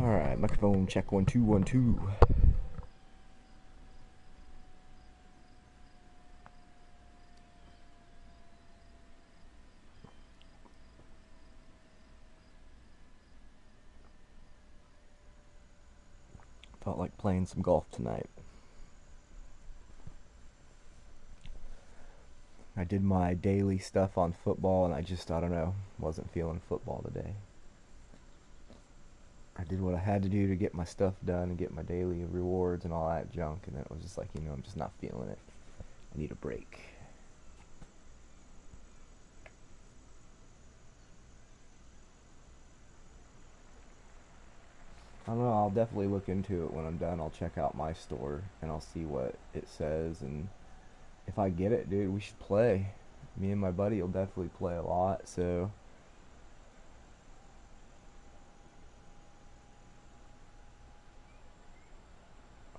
Alright, microphone check 1 2 1 2. Felt like playing some golf tonight. I did my daily stuff on football and I don't know, wasn't feeling football today. I did what I had to do to get my stuff done and get my daily rewards and all that junk, and then it was just like, I'm just not feeling it. I need a break. I don't know, I'll definitely look into it when I'm done. I'll check out my store and I'll see what it says, and if I get it, dude, we should play. Me and my buddy will definitely play a lot, so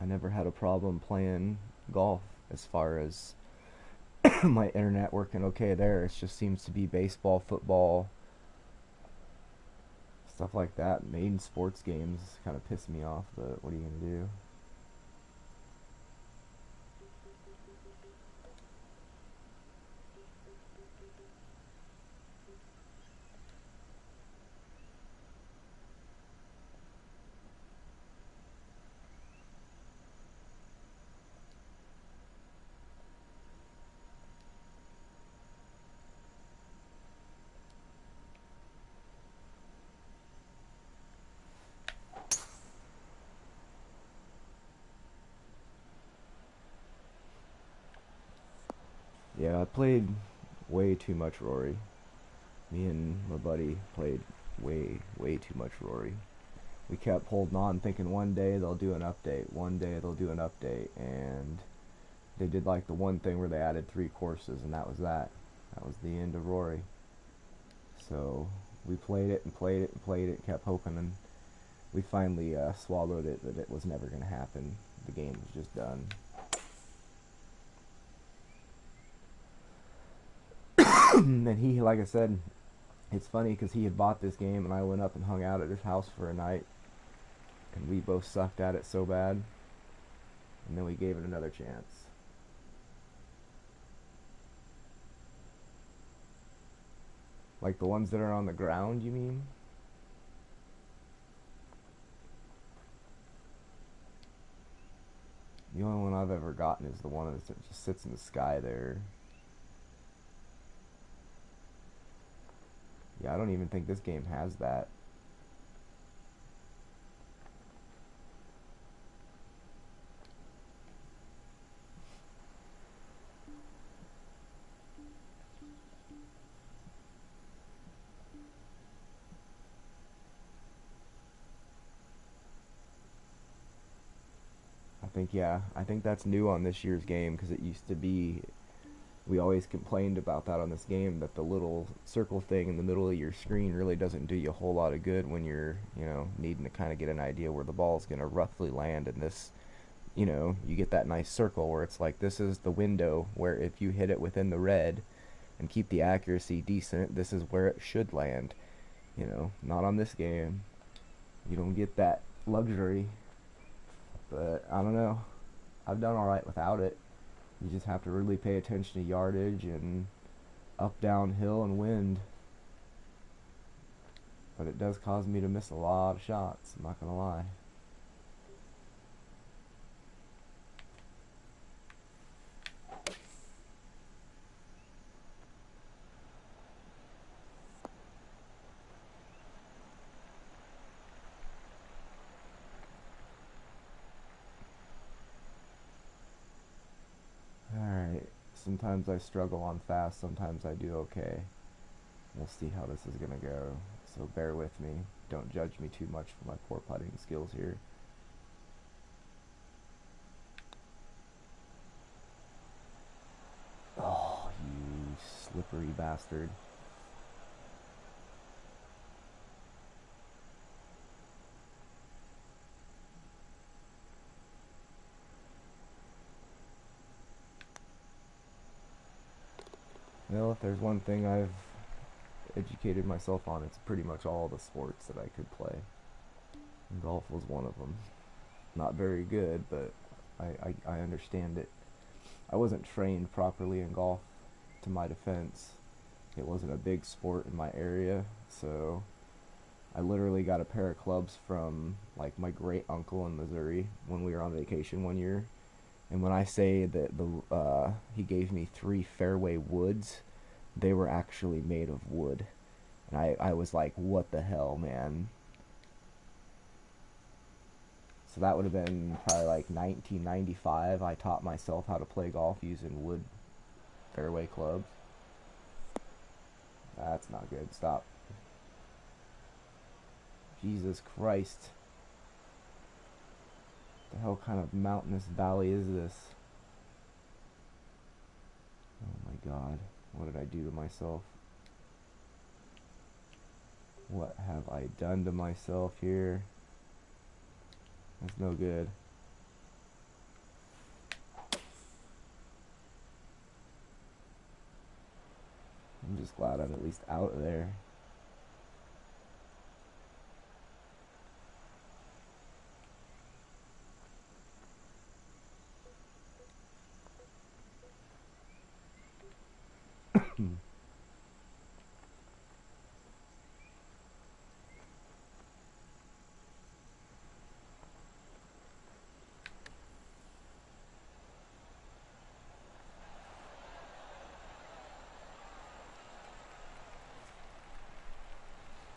I never had a problem playing golf as far as my internet working okay there. It just seems to be baseball, football, stuff like that. Main sports games kind of piss me off, but what are you going to do? Yeah, I played way too much Rory. Me and my buddy played way too much Rory. We kept holding on thinking one day they'll do an update, and they did like the one thing where they added 3 courses, and that was that. That was the end of Rory. So we played it and played it and played it, kept hoping, and we finally swallowed it that it was never going to happen. The game was just done. And he, like I said, it's funny because he had bought this game, and I went up and hung out at his house for a night, and we both sucked at it so bad, and then we gave it another chance. Like the ones that are on the ground, you mean? The only one I've ever gotten is the one that just sits in the sky there. Yeah, I don't even think this game has that. I think that's new on this year's game, because it used to be, we always complained about that on this game, that the little circle thing in the middle of your screen really doesn't do you a whole lot of good when you're, needing to kind of get an idea where the ball's going to roughly land in this. You get that nice circle where it's like, this is the window where if you hit it within the red and keep the accuracy decent, this is where it should land. Not on this game. You don't get that luxury. But I don't know. I've done alright without it. You just have to really pay attention to yardage and up, down, hill, and wind. But it does cause me to miss a lot of shots, I'm not gonna lie. Alright, sometimes I struggle on fast, sometimes I do okay. We'll see how this is gonna go. So bear with me. Don't judge me too much for my poor putting skills here. Oh, you slippery bastard. Well, if there's one thing I've educated myself on, it's pretty much all the sports that I could play. And golf was one of them. Not very good, but I understand it. I wasn't trained properly in golf, to my defense. It wasn't a big sport in my area, so I literally got a pair of clubs from like my great uncle in Missouri when we were on vacation one year. And when I say that he gave me three fairway woods, they were actually made of wood. And I was like, what the hell, man? So that would have been probably like 1995. I taught myself how to play golf using wood fairway clubs. That's not good. Stop. Jesus Christ. The hell kind of mountainous valley is this? Oh my god. What did I do to myself? What have I done to myself here? That's no good. I'm just glad I'm at least out there.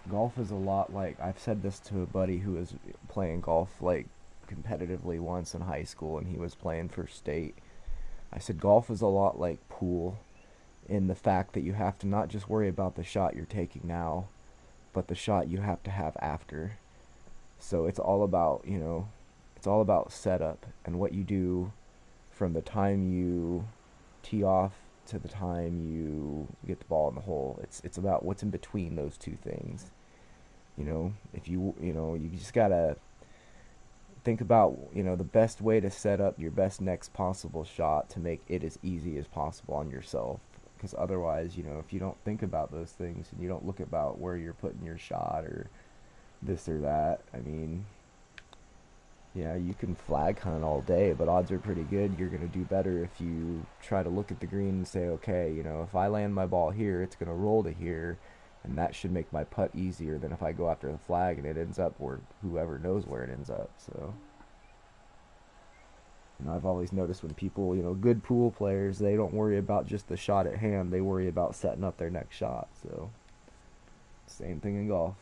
Golf is a lot like, I've said this to a buddy who was playing golf like competitively once in high school, and he was playing for state. I said golf is a lot like pool, in the fact that you have to not just worry about the shot you're taking now, but the shot you have to have after. So it's all about, it's all about setup and what you do from the time you tee off to the time you get the ball in the hole. It's about what's in between those two things. If you just gotta think about, the best way to set up your best next possible shot to make it as easy as possible on yourself. Because otherwise, if you don't think about those things and you don't look about where you're putting your shot or this or that, I mean, yeah, you can flag hunt all day, but odds are pretty good you're going to do better if you try to look at the green and say, okay, if I land my ball here, it's going to roll to here, and that should make my putt easier than if I go after the flag and it ends up where whoever knows where it ends up. So, I've always noticed when people, good pool players, they don't worry about just the shot at hand, they worry about setting up their next shot. So, same thing in golf.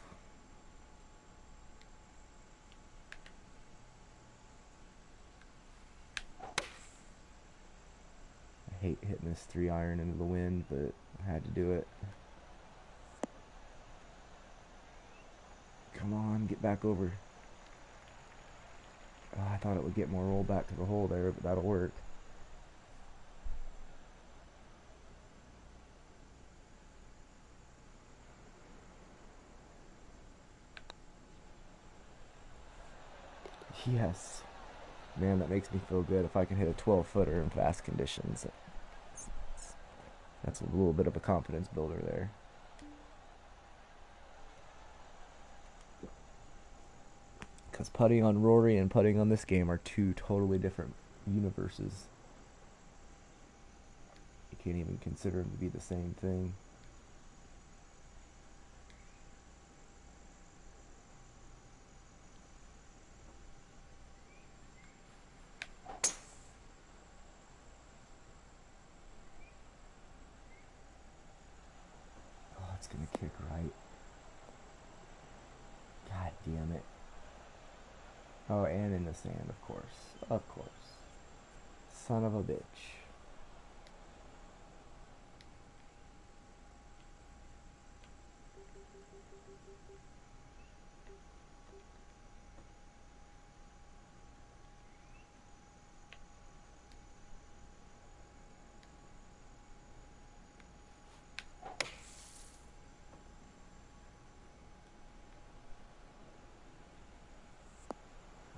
I hate hitting this 3-iron into the wind, but I had to do it. Come on, get back over. Oh, I thought it would get more roll back to the hole there, but that'll work. Yes. Man, that makes me feel good if I can hit a 12-footer in fast conditions. That's a little bit of a confidence builder there. Because putting on Rory and putting on this game are two totally different universes. You can't even consider them to be the same thing. Oh, it's going to kick right. God damn it. Oh, and in the sand, of course. Of course. Son of a bitch.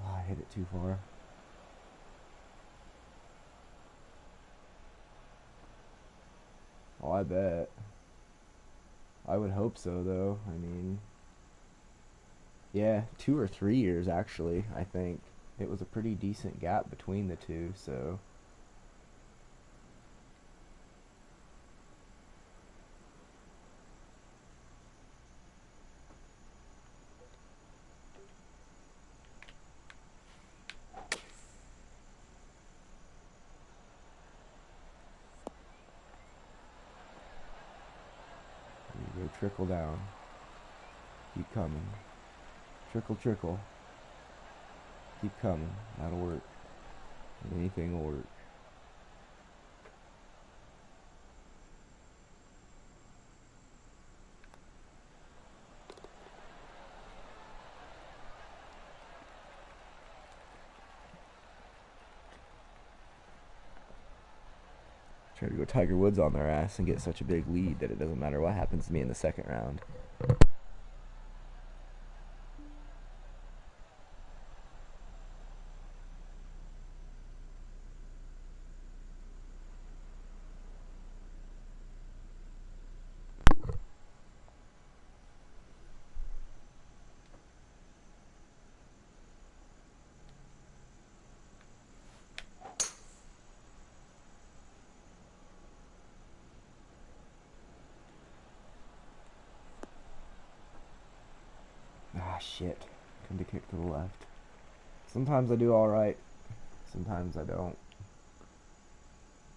Oh, I hit it too far. Oh, I bet. I would hope so, though. I mean, Yeah, 2 or 3 years actually. I think it was a pretty decent gap between the two. So you go trickle down, keep coming, trickle trickle, keep coming. That'll work. Anything will work. Try to go Tiger Woods on their ass and get such a big lead that it doesn't matter what happens to me in the second round. Ah, shit. Come to kick to the left. Sometimes I do alright, sometimes I don't.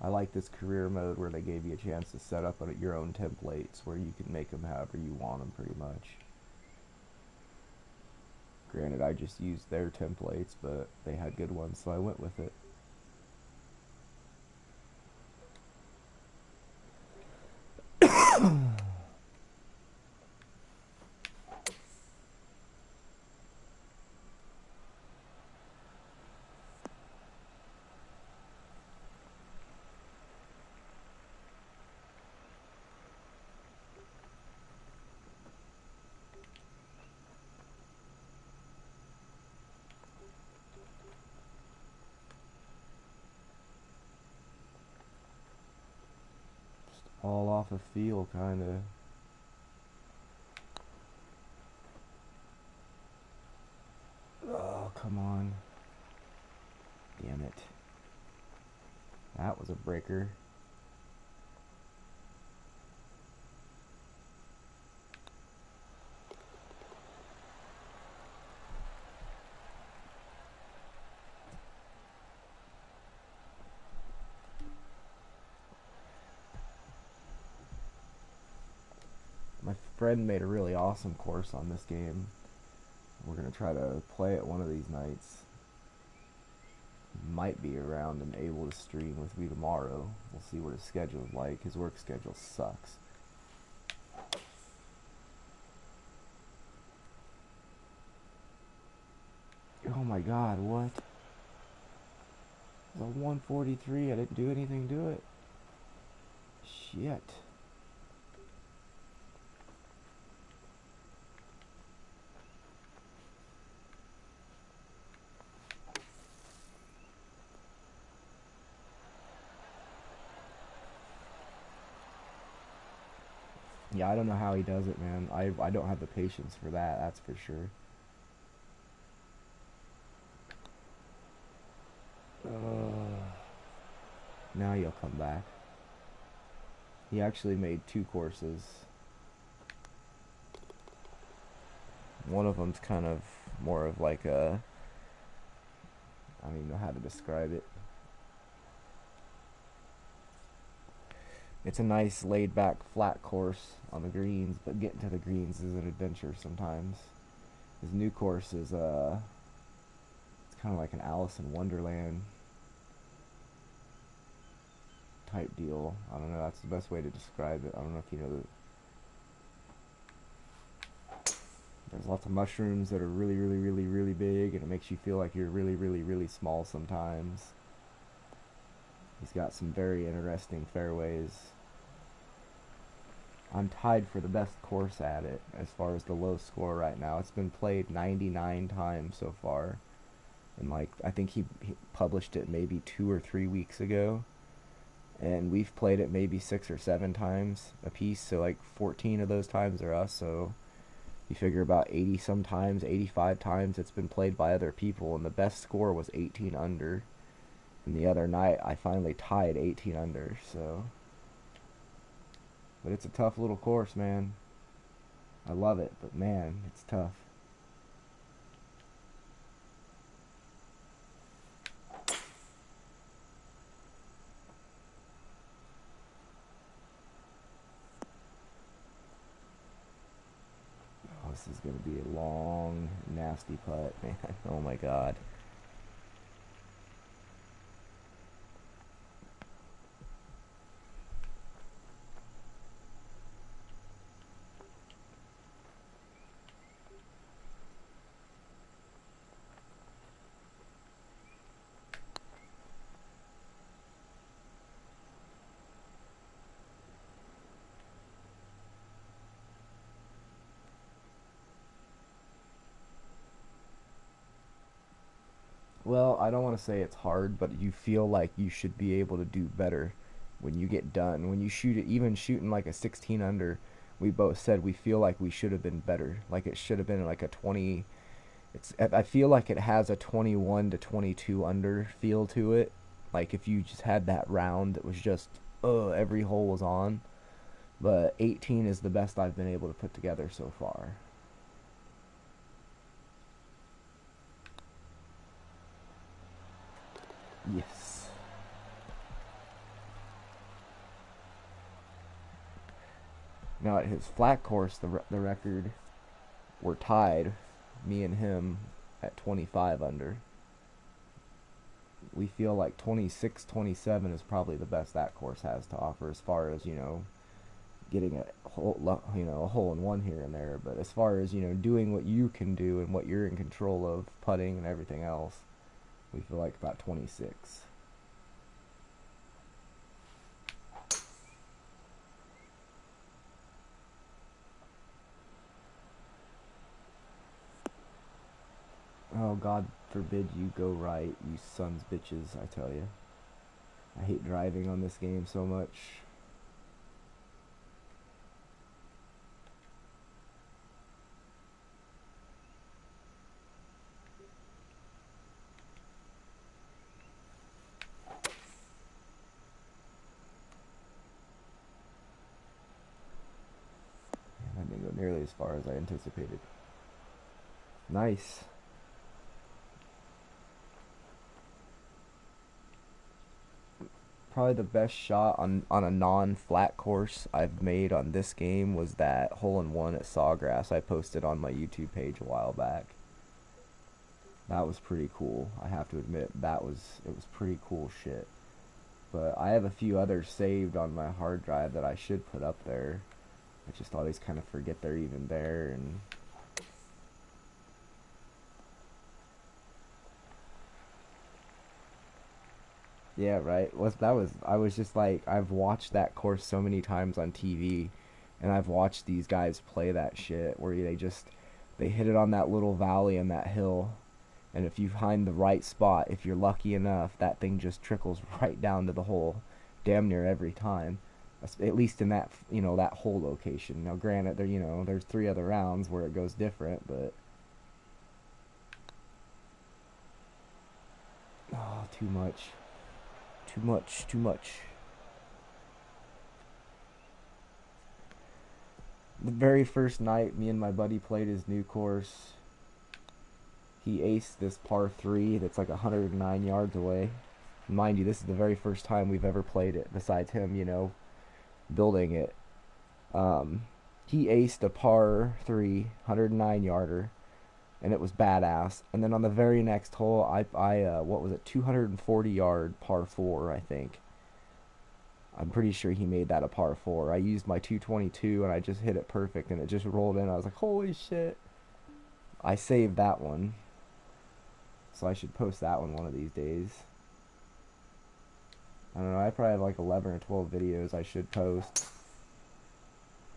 I like this career mode where they gave you a chance to set up your own templates where you can make them however you want them pretty much. Granted, I just used their templates, but they had good ones, so I went with it. All off a feel, kinda. Oh, come on. Damn it. That was a breaker. My friend made a really awesome course on this game. We're gonna try to play it one of these nights. Might be around and able to stream with me tomorrow. We'll see what his schedule's like. His work schedule sucks. Oh my god, what? It's a 143. I didn't do anything to it. Shit. Yeah, I don't know how he does it, man. I don't have the patience for that, that's for sure. Now you'll come back. He actually made two courses. One of them's kind of more of like a, I don't even know how to describe it. It's a nice laid back flat course on the greens, but getting to the greens is an adventure sometimes. His new course is it's kind of like an Alice in Wonderland type deal. I don't know, that's the best way to describe it. I don't know if you know the, there's lots of mushrooms that are really, really, really, really big, and it makes you feel like you're really, really, really small sometimes. He's got some very interesting fairways. I'm tied for the best course at it as far as the low score right now. It's been played 99 times so far. And like I think he published it maybe 2 or 3 weeks ago. And we've played it maybe 6 or 7 times a piece, so like 14 of those times are us, so You figure about 80 sometimes, 85 times it's been played by other people, and the best score was 18 under. And the other night I finally tied 18 under, so. But it's a tough little course, man. I love it, but man, it's tough. Oh, this is going to be a long, nasty putt, man. Oh my god. Well, I don't want to say it's hard, but you feel like you should be able to do better when you get done. When you shoot it, even shooting like a 16 under, we both said we feel like we should have been better. Like it should have been like a 20. I feel like it has a 21 to 22 under feel to it. Like if you just had that round that was just every hole was on. But 18 is the best I've been able to put together so far. Yes. Now at his flat course, the record, we're tied, me and him, at 25 under. We feel like 26, 27 is probably the best that course has to offer as far as, getting a hole, a hole in one here and there. But as far as, doing what you can do and what you're in control of, putting and everything else, we feel like about 26. Oh, God forbid you go right, you sons bitches, I tell you. I hate driving on this game so much. I didn't go nearly as far as I anticipated. Nice. Probably the best shot on a non-flat course I've made on this game was that hole-in-one at Sawgrass I posted on my YouTube page a while back. That was pretty cool. I have to admit it was pretty cool shit. But I have a few others saved on my hard drive that I should put up there. I just always kind of forget they're even there. And yeah, right. I was just like, I've watched that course so many times on TV, and I've watched these guys play that shit where they hit it on that little valley and that hill, and if you find the right spot, if you're lucky enough, that thing just trickles right down to the hole, damn near every time. At least in that that hole location. Now, granted, there's 3 other rounds where it goes different, but oh, too much. Too much, too much. The very first night me and my buddy played his new course, he aced this par 3 that's like 109 yards away. Mind you, this is the very first time we've ever played it, besides him, building it. Um, he aced a par 3, 109 yarder, and it was badass. And then on the very next hole, what was it, 240 yard par 4, I think. I'm pretty sure he made that a par 4. I used my 222 and I just hit it perfect and it just rolled in. I was like, holy shit. I saved that one. So I should post that one of these days. I don't know, I probably have like 11 or 12 videos I should post.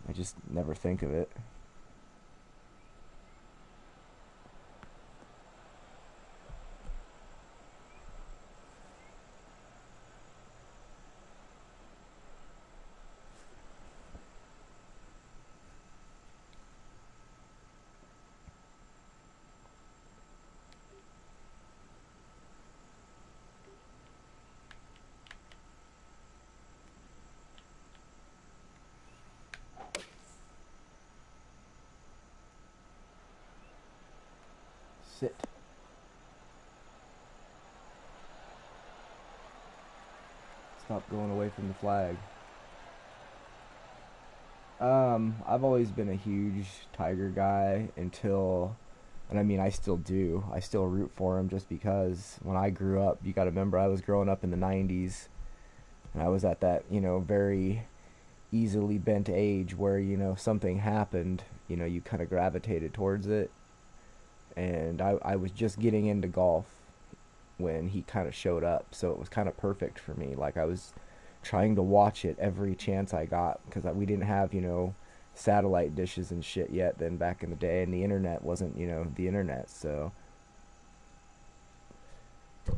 I just never think of it. Stop going away from the flag. I've always been a huge Tiger guy until, and I mean, I still do. I still root for him just because when I grew up, you got to remember, I was growing up in the 90s, and I was at that, very easily bent age where, something happened, you kind of gravitated towards it. And I was just getting into golf when he kind of showed up, so it was kind of perfect for me. Like, I was trying to watch it every chance I got because we didn't have, satellite dishes and shit yet then back in the day, and the internet wasn't, the internet. So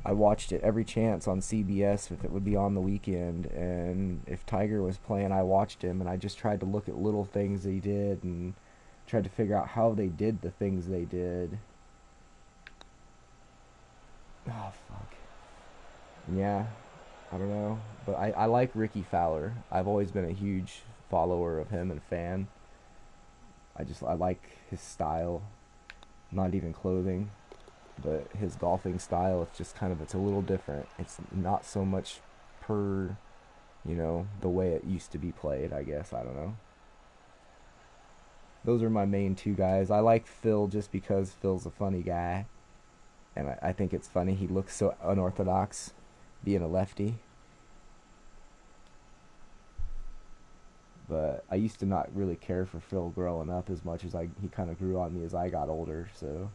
I watched it every chance on CBS if it would be on the weekend, and if Tiger was playing, I watched him, and I just tried to look at little things he did and tried to figure out how they did the things they did. Oh fuck. Yeah, I don't know, but I like Ricky Fowler. I've always been a huge follower of him and fan. I like his style, not even clothing, but his golfing style. It's just it's a little different. It's not so much per, the way it used to be played. I guess I don't know. Those are my main two guys. I like Phil just because Phil's a funny guy, and I think it's funny. He looks so unorthodox, being a lefty. But I used to not really care for Phil growing up as much as he kind of grew on me as I got older. So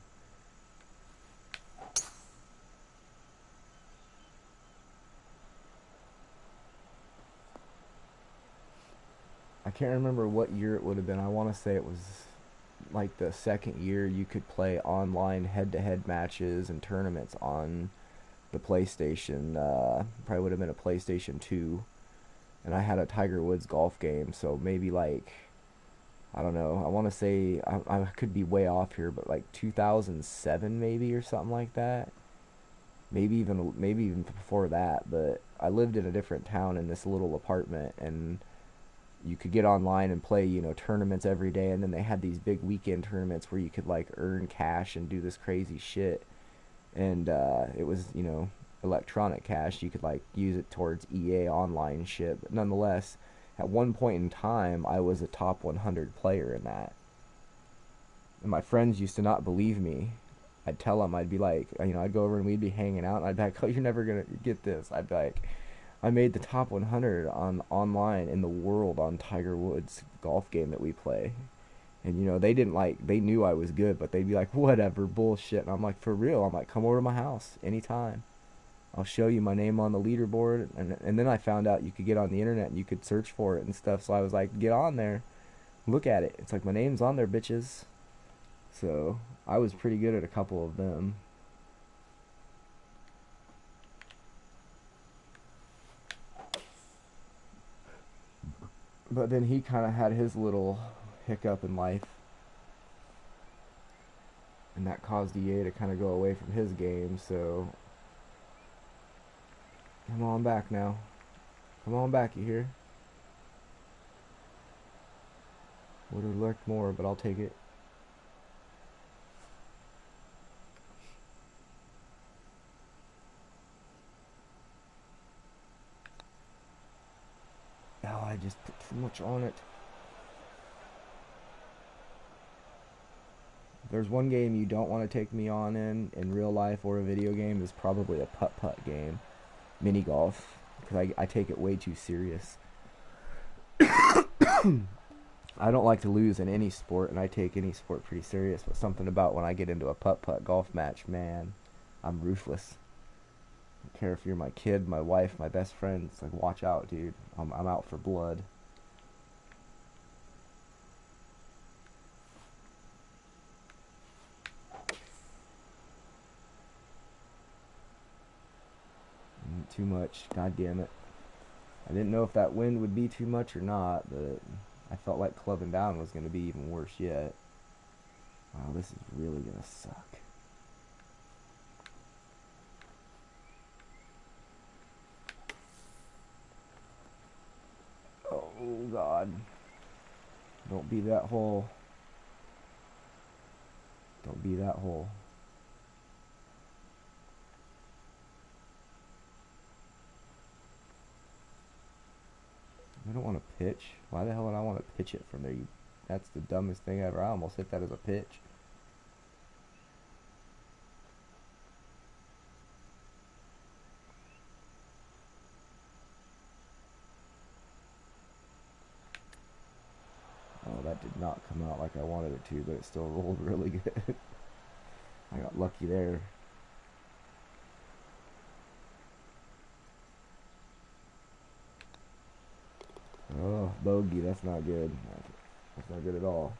I can't remember what year it would have been. I want to say it was like the second year you could play online head-to-head matches and tournaments on the PlayStation. Probably would have been a PlayStation 2, and I had a Tiger Woods golf game. So maybe like, I don't know. I want to say I could be way off here, but like 2007 maybe or something like that. Maybe even before that. But I lived in a different town in this little apartment, and you could get online and play, tournaments every day, and then they had these big weekend tournaments where you could like earn cash and do this crazy shit. And it was, electronic cash. You could like use it towards EA online shit, but nonetheless, at one point in time, I was a top 100 player in that. And my friends used to not believe me. I'd tell them, I'd be like, I'd go over and we'd be hanging out, and I'd be like, oh, you're never gonna get this. I'd be like, I made the top 100 on online in the world on Tiger Woods golf game that we play. And they didn't they knew I was good, but they'd be like, whatever, bullshit. And I'm like, for real. I'm like, come over to my house anytime. I'll show you my name on the leaderboard. And then I found out you could get on the internet and you could search for it and stuff. So I was like, get on there, look at it. It's like, my name's on there, bitches. So I was pretty good at a couple of them. But then he kind of had his little hiccup in life, and that caused EA to kind of go away from his game. So come on back now. Come on back, you hear? Would have lurked more, but I'll take it. Oh, I just put too much on it. If there's one game you don't want to take me on in real life or a video game, is probably a putt-putt game. Mini golf. Because I take it way too serious. I don't like to lose in any sport, and I take any sport pretty serious. But something about when I get into a putt-putt golf match, man, I'm ruthless. I don't care if you're my kid, my wife, my best friend. It's like, watch out, dude. I'm out for blood. Too much. God damn it. I didn't know if that wind would be too much or not, but I felt like clubbing down was going to be even worse yet. Wow, this is really going to suck. Oh, God. Don't be that hole. Don't be that hole. Pitch? Why the hell would I want to pitch it from there? That's the dumbest thing ever. I almost hit that as a pitch. Oh, that did not come out like I wanted it to, but it still rolled really good. I got lucky there. Oh, bogey. That's not good. That's not good at all.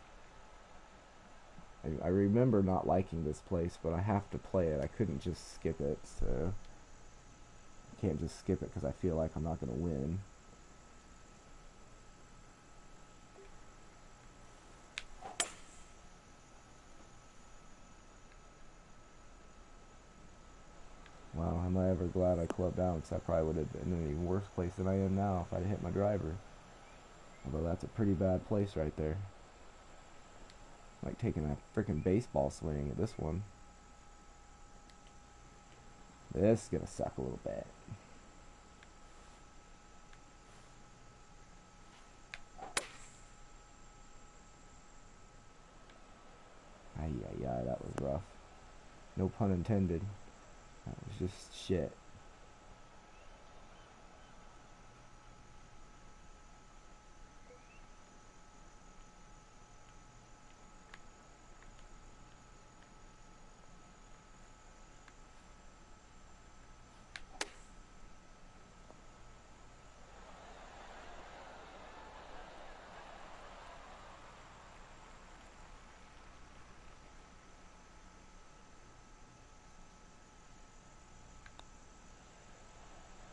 I remember not liking this place, but I have to play it. I couldn't just skip it, so I can't just skip it because I feel like I'm not going to win. Wow, am I ever glad I clubbed out, because I probably would have been in an even worse place than I am now if I'd hit my driver. Although that's a pretty bad place right there. Like taking a freaking baseball swing at this one. This is gonna suck a little bit. Ay, ay, ay, that was rough. No pun intended. That was just shit.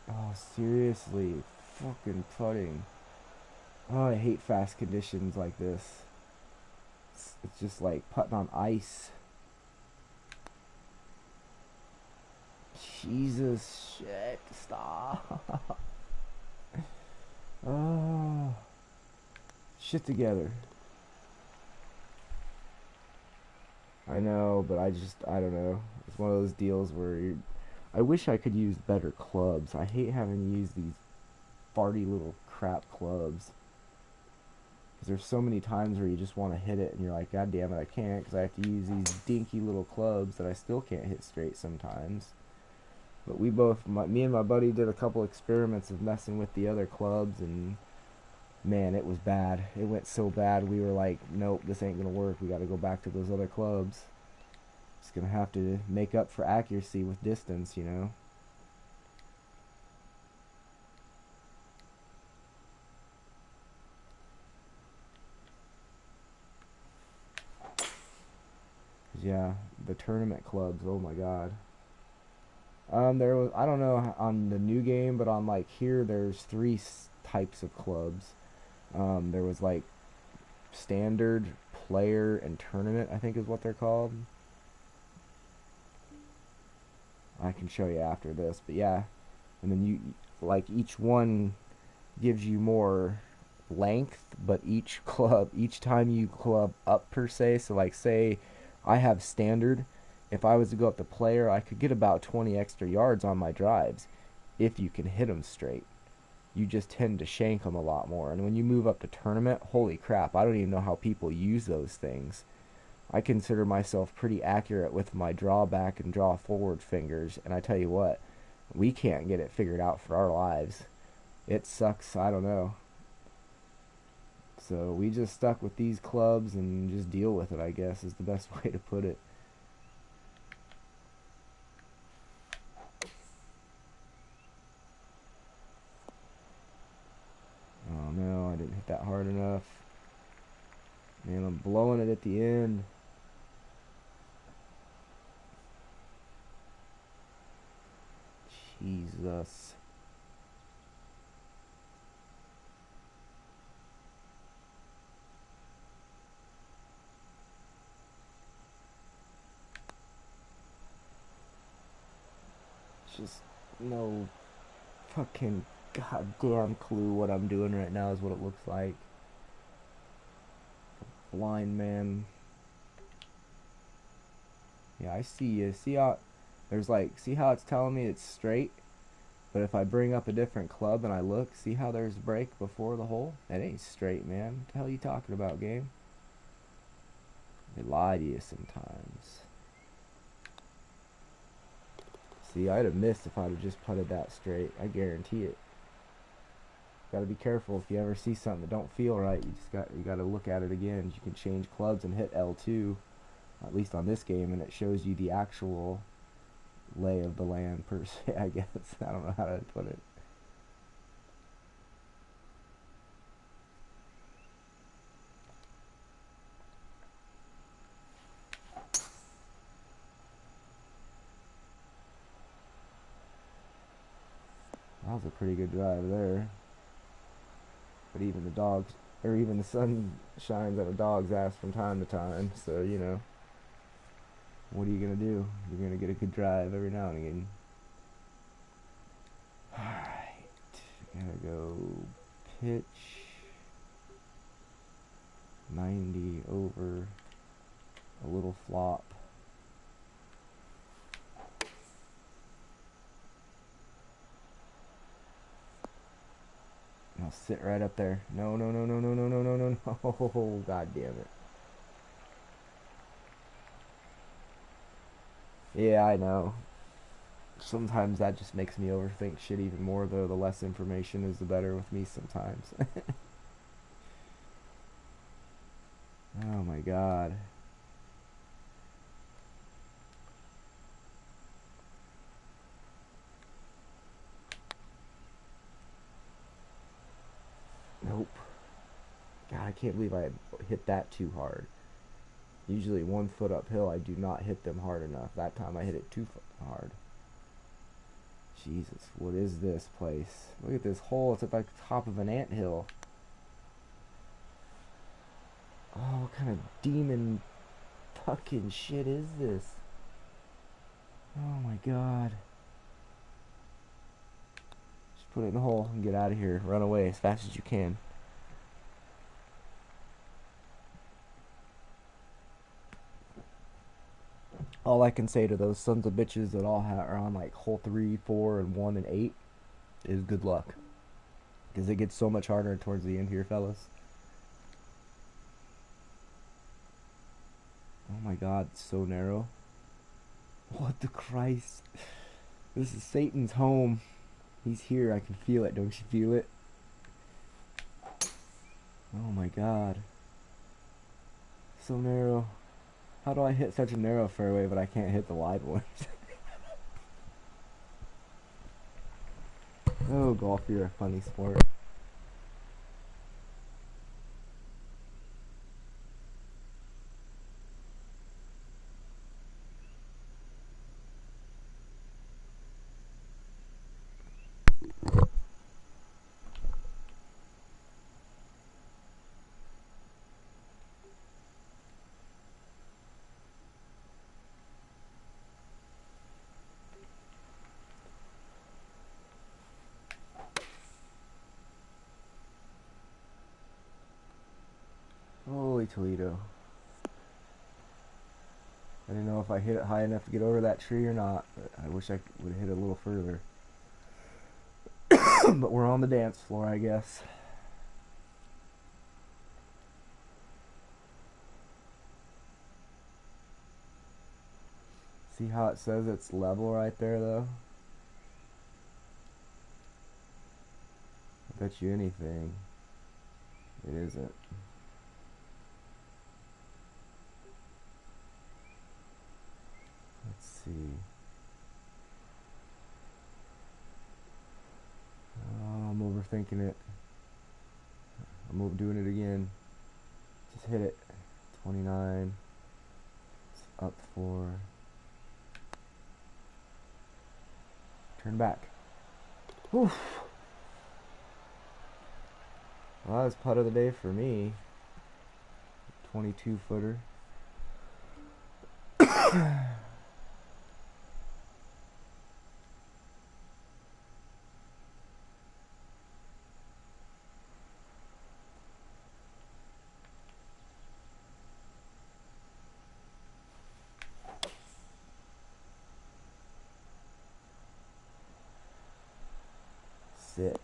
Oh, seriously. Fucking putting. Oh, I hate fast conditions like this. It's just like putting on ice. Jesus shit. Stop. Oh. Shit together. I know, but I don't know. It's one of those deals where I wish I could use better clubs. I hate having to use these farty little crap clubs. Because there's so many times where you just want to hit it and you're like, God damn it, I can't because I have to use these dinky little clubs that I still can't hit straight sometimes. But me and my buddy did a couple experiments of messing with the other clubs, and man, it was bad. It went so bad, we were like, nope, this ain't gonna work. We gotta go back to those other clubs. It's gonna have to make up for accuracy with distance, you know? Yeah, the tournament clubs, oh my god. There was, I don't know on the new game, but on like here, there's three types of clubs. There was like standard, player, and tournament, I think is what they're called. I can show you after this, but yeah. And then like each one gives you more length, but each time you club up per se, so like say I have standard, if I was to go up the player, I could get about 20 extra yards on my drives if you can hit them straight. You just tend to shank them a lot more. And when you move up to tournament, holy crap, I don't even know how people use those things. I consider myself pretty accurate with my draw back and draw forward fingers, and I tell you what, we can't get it figured out for our lives. It sucks, I don't know. So we just stuck with these clubs and just deal with it, I guess, is the best way to put it. Oh no, I didn't hit that hard enough. Man, I'm blowing it at the end. Jesus. Just no fucking goddamn clue what I'm doing right now is what it looks like. Blind man. Yeah, I see you. See how there's like, see how it's telling me it's straight? But if I bring up a different club and I look, see how there's break before the hole? That ain't straight, man. What the hell are you talking about, game? They lie to you sometimes. See, I'd have missed if I'd have just putted that straight. I guarantee it. Gotta be careful if you ever see something that don't feel right. You gotta look at it again. You can change clubs and hit L2, at least on this game, and it shows you the actual lay of the land per se. I guess I don't know how to put it. That was a pretty good drive there. But even the dogs, or even the sun shines on a dog's ass from time to time. So, you know, what are you going to do? You're going to get a good drive every now and again. Alright. Gotta go pitch. 90 over a little flop. I'll sit right up there. No, no, no, no, no, no, no, no, no, no. Oh, God damn it. Yeah, I know. Sometimes that just makes me overthink shit even more, though. The less information is, the better with me sometimes. Oh, my God. Nope. God, I can't believe I hit that too hard. Usually 1 foot uphill, I do not hit them hard enough. That time I hit it 2 foot hard. Jesus, what is this place? Look at this hole. It's at the top of an anthill. Oh, what kind of demon fucking shit is this? Oh my God. Just put it in the hole and get out of here. Run away as fast as you can. All I can say to those sons of bitches that all are on like hole 3, 4, and 1 and 8 is good luck. Because it gets so much harder towards the end here, fellas. Oh my God, it's so narrow. What the Christ? This is Satan's home. He's here. I can feel it. Don't you feel it? Oh my God. So narrow. How do I hit such a narrow fairway but I can't hit the wide ones? Oh, golf, you're a funny sport. Holy Toledo. I didn't know if I hit it high enough to get over that tree or not, but I wish I would have hit it a little further. But we're on the dance floor, I guess. See how it says it's level right there, though? I bet you anything it isn't. Let's see. Oh, I'm overthinking it. I'm doing it again. Just hit it. 29. It's up 4. Turn back. Oof. Well, that was putt of the day for me. 22 footer. sit.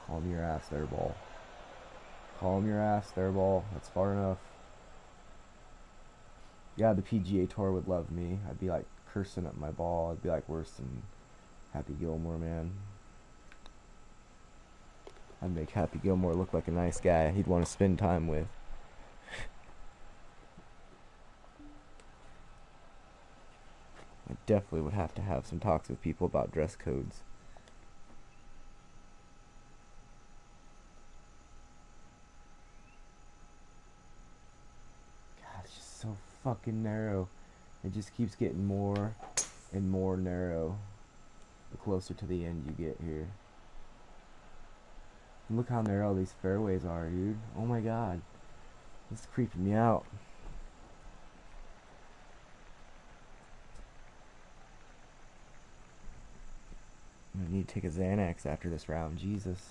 Calm your ass there, ball. Calm your ass there, ball. That's far enough. Yeah, the PGA Tour would love me. I'd be like cursing at my ball. I'd be like worse than Happy Gilmore, man. I'd make Happy Gilmore look like a nice guy he'd want to spend time with. I definitely would have to have some talks with people about dress codes. God, it's just so fucking narrow. It just keeps getting more and more narrow the closer to the end you get here. And look how narrow these fairways are, dude. Oh my god. This is creeping me out. I'm gonna need to take a Xanax after this round. Jesus.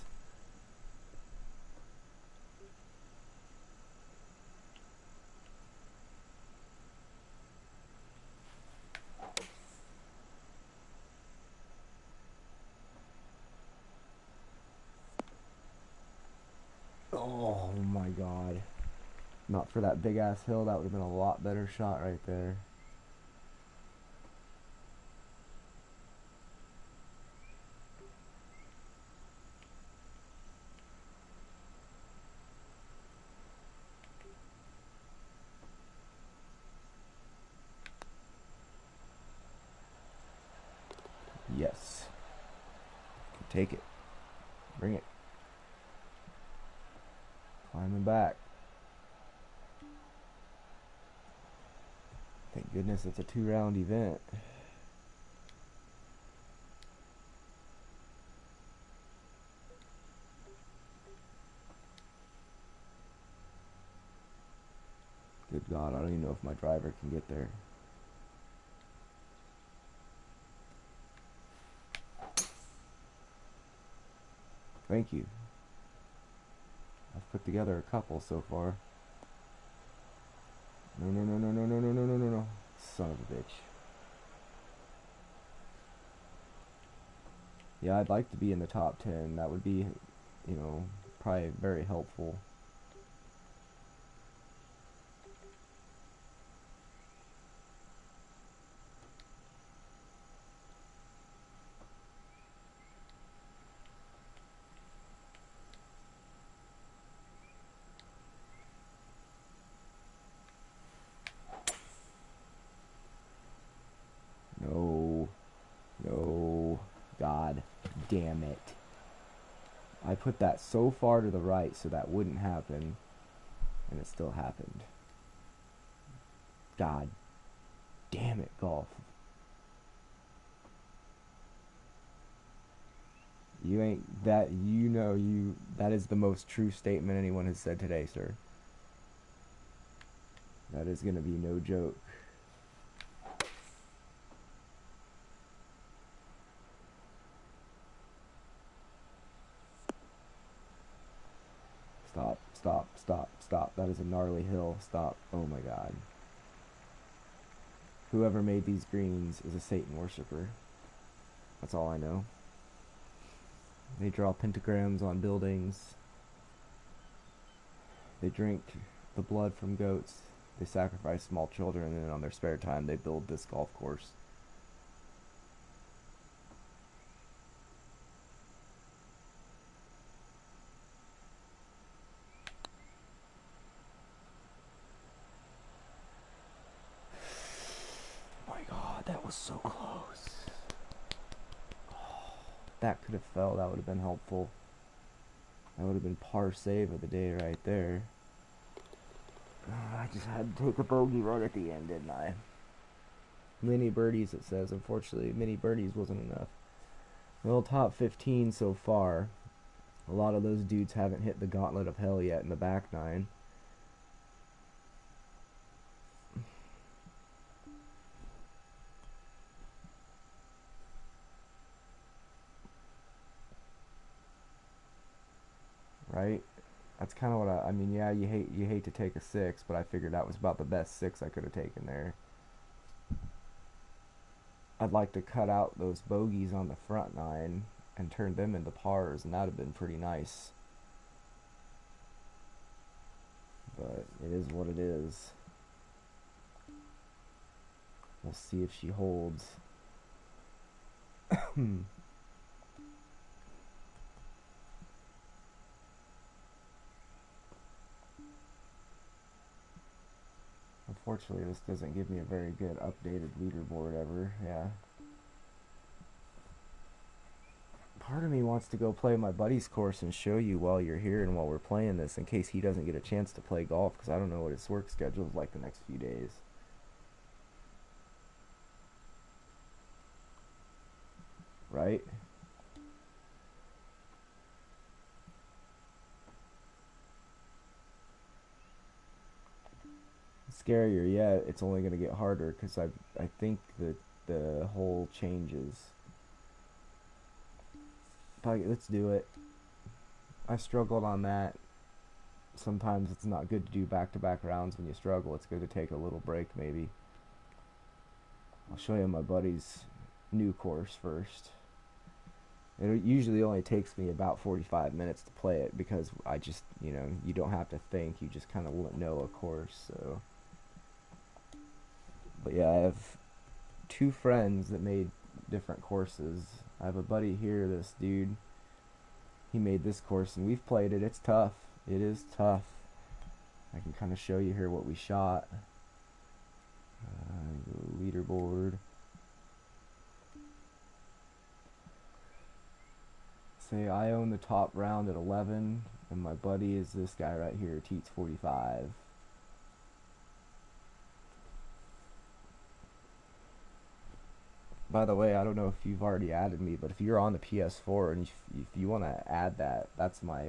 Oh my god. Not for that big ass hill, that would have been a lot better shot right there. Yes. Take it. Bring it. Climbing back. Thank goodness it's a 2-round event. Good God, I don't even know if my driver can get there. Thank you. I've put together a couple so far. No, no, no, no, no, no, no, no, no, no, no. Son of a bitch. Yeah, I'd like to be in the top 10. That would be, you know, probably very helpful. No. No. God damn it. I put that so far to the right so that wouldn't happen, and it still happened. God damn it, golf. You ain't that, you know, you, that is the most true statement anyone has said today, sir. That is gonna be no joke. Stop, stop, stop, stop. That is a gnarly hill. Stop. Oh my god. Whoever made these greens is a Satan worshiper. That's all I know. They draw pentagrams on buildings. They drink the blood from goats. They sacrifice small children, and then on their spare time they build this golf course. Oh my god, that was so close. Oh, that could have fell. That would have been helpful. That would have been par save of the day right there. I just had to take a bogey right at the end, didn't I? Mini birdies, it says. Unfortunately, mini birdies wasn't enough. Well, top 15 so far. A lot of those dudes haven't hit the gauntlet of hell yet in the back nine. That's kind of what I mean. Yeah, you hate to take a six, but I figured that was about the best six I could have taken there. I'd like to cut out those bogeys on the front nine and turn them into pars, and that'd have been pretty nice. But it is what it is. We'll see if she holds. Unfortunately, this doesn't give me a very good updated leaderboard ever. Yeah. Part of me wants to go play my buddy's course and show you while you're here and while we're playing this in case he doesn't get a chance to play golf because I don't know what his work schedule is like the next few days. Right? Scarier, yeah, it's only going to get harder because I think that the hole changes. Let's do it. I struggled on that. Sometimes it's not good to do back-to-back rounds when you struggle. It's good to take a little break maybe. I'll show you my buddy's new course first. It usually only takes me about 45 minutes to play it because I just, you don't have to think. You just kind of know a course, so. But yeah, I have two friends that made different courses. I have a buddy here, this dude. He made this course, and we've played it. It's tough. It is tough. I can kind of show you here what we shot. Leaderboard. Say I own the top round at 11, and my buddy is this guy right here, Teats 45. By the way, I don't know if you've already added me, but if you're on the PS4 and if you want to add that, that's my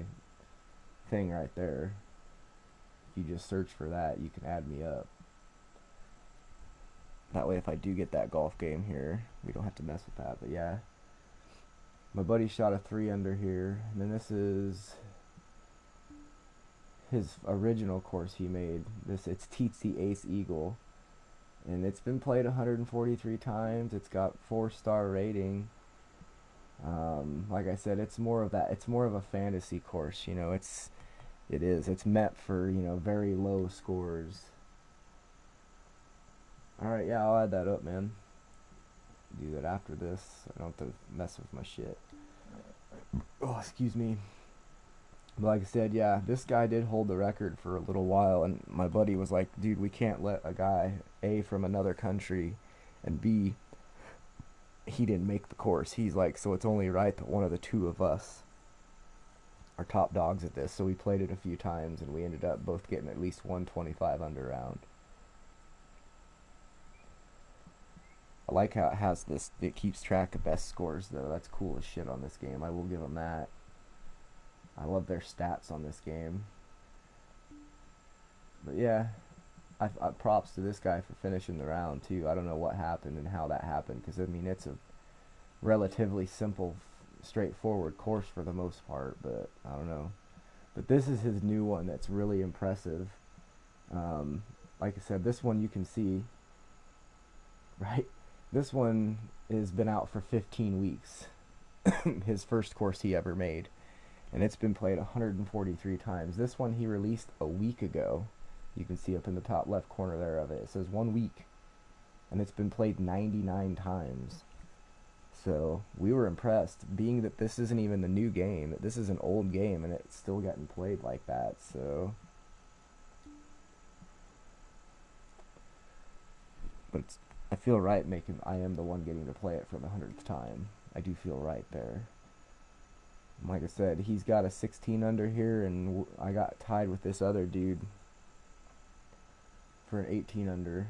thing right there. If you just search for that, you can add me up. That way, if I do get that golf game here, we don't have to mess with that. But yeah, my buddy shot a 3 under here, and then this is his original course he made. It's Teats the Ace Eagle, and it's been played 143 times. It's got 4-star rating. Like I said, it's more of that. It's more of a fantasy course. It's meant for very low scores. All right, yeah, I'll add that up, man. Do that after this. I don't have to mess with my shit. Oh, excuse me. But like I said, yeah, this guy did hold the record for a little while, and my buddy was like, dude, we can't let a guy, A, from another country, and B, he didn't make the course. He's like, so it's only right that one of the two of us are top dogs at this. So we played it a few times, and we ended up both getting at least 125 under round. I like how it has this, it keeps track of best scores, though. That's cool as shit on this game. I will give them that. I love their stats on this game. But yeah, I props to this guy for finishing the round, too. I don't know what happened and how that happened, because, I mean, it's a relatively simple, straightforward course for the most part, but I don't know. But this is his new one that's really impressive. Like I said, this one you can see, right? This one has been out for 15 weeks. His first course he ever made. And it's been played 143 times. This one he released a week ago. You can see up in the top left corner there of it. It says 1 week. And it's been played 99 times. So we were impressed, being that this isn't even the new game. That this is an old game and it's still getting played like that. So, but I feel right I am the one getting to play it for the 100th time. I do feel right there. Like I said, he's got a 16 under here, and I got tied with this other dude for an 18 under.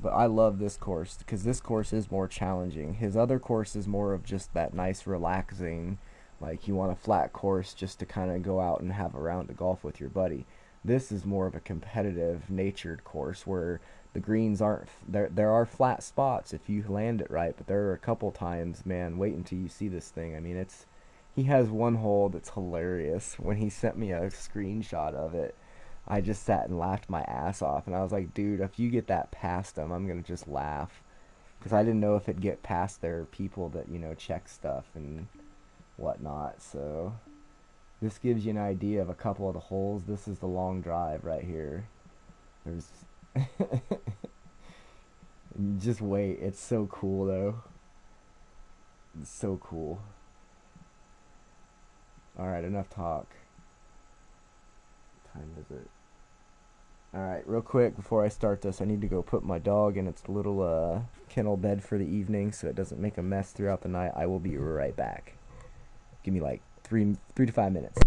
But I love this course because this course is more challenging. His other course is more of just that nice, relaxing, like you want a flat course just to kind of go out and have a round of golf with your buddy. This is more of a competitive, natured course where the greens aren't there. There are flat spots if you land it right, but there are a couple times, man. Wait until you see this thing. I mean, He has one hole that's hilarious. When he sent me a screenshot of it, I just sat and laughed my ass off, and I was like, dude, if you get that past him, I'm gonna just laugh because I didn't know if it'd get past their people that check stuff and whatnot. So this gives you an idea of a couple of the holes. This is the long drive right here. There's just wait. It's so cool though. It's so cool. All right, enough talk. What time is it? All right, real quick before I start this, I need to go put my dog in its little kennel bed for the evening so it doesn't make a mess throughout the night. I will be right back. Give me like three to 5 minutes.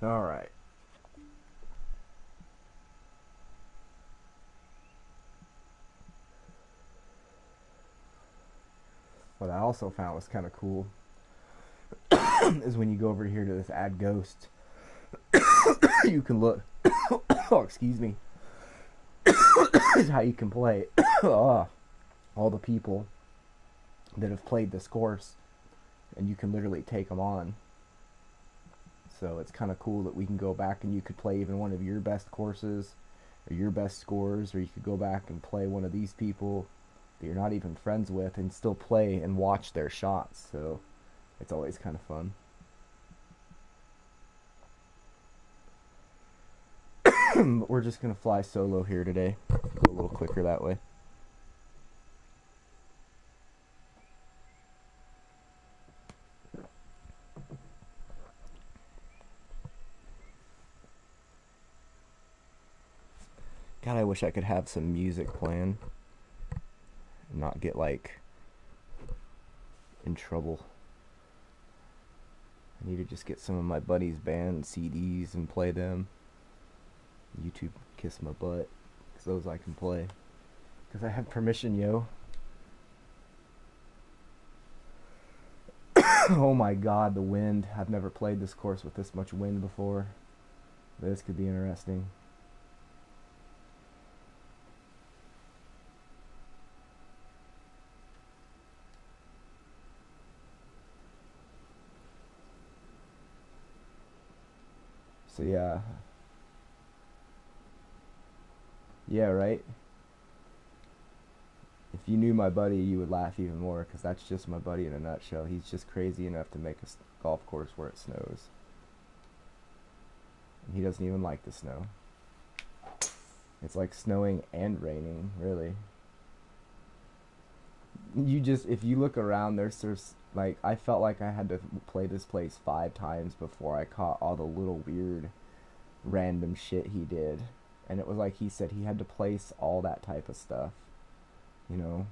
All right. What I also found was kind of cool is when you go over here to this add ghost, you can look. Oh, excuse me. Is how you can play all the people that have played this course, and you can literally take them on. So it's kind of cool that we can go back and you could play even one of your best courses or your best scores, or you could go back and play one of these people that you're not even friends with and still play and watch their shots. So it's always kind of fun. But we're just gonna fly solo here today. Go a little quicker that way. God, I wish I could have some music playing and not get like in trouble. I need to just get some of my buddies' band CDs and play them. YouTube kiss my butt, because those I can play. Because I have permission, yo. Oh my god, the wind. I've never played this course with this much wind before. This could be interesting. So yeah. Yeah, right? If you knew my buddy, you would laugh even more, because that's just my buddy in a nutshell. He's just crazy enough to make a golf course where it snows. And he doesn't even like the snow. It's like snowing and raining, really. You just, if you look around, there's like, I felt like I had to play this place 5 times before I caught all the little weird random shit he did. And it was like he said he had to place all that type of stuff, you know.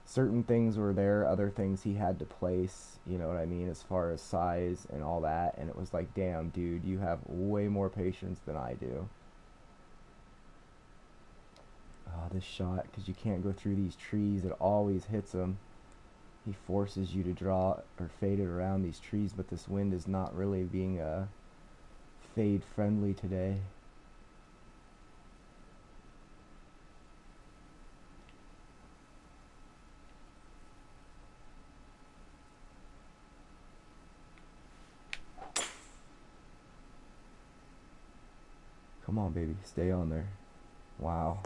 Certain things were there, other things he had to place, you know what I mean, as far as size and all that. And it was like, damn, dude, you have way more patience than I do. Oh, this shot, because you can't go through these trees, it always hits them. He forces you to draw or fade it around these trees, but this wind is not really being fade friendly today. Come on, baby, stay on there. Wow.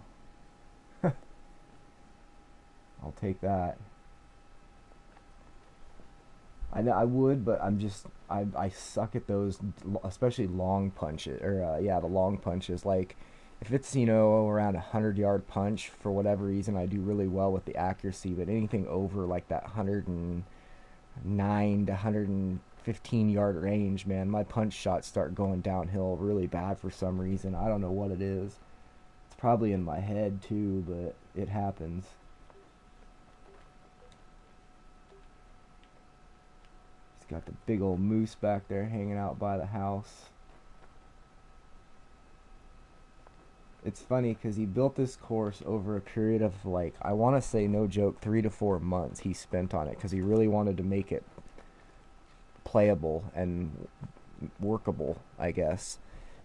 I'll take that. I know I would, but I suck at those, especially long punches or yeah, the long punches. Like if it's around 100-yard punch, for whatever reason I do really well with the accuracy, but anything over like that 109 to 115-yard range, man, my punch shots start going downhill really bad for some reason. I don't know what it is. It's probably in my head too, but it happens. He's got the big old moose back there hanging out by the house. It's funny because he built this course over a period of, like, I want to say, no joke, 3 to 4 months he spent on it, because he really wanted to make it playable and workable, I guess.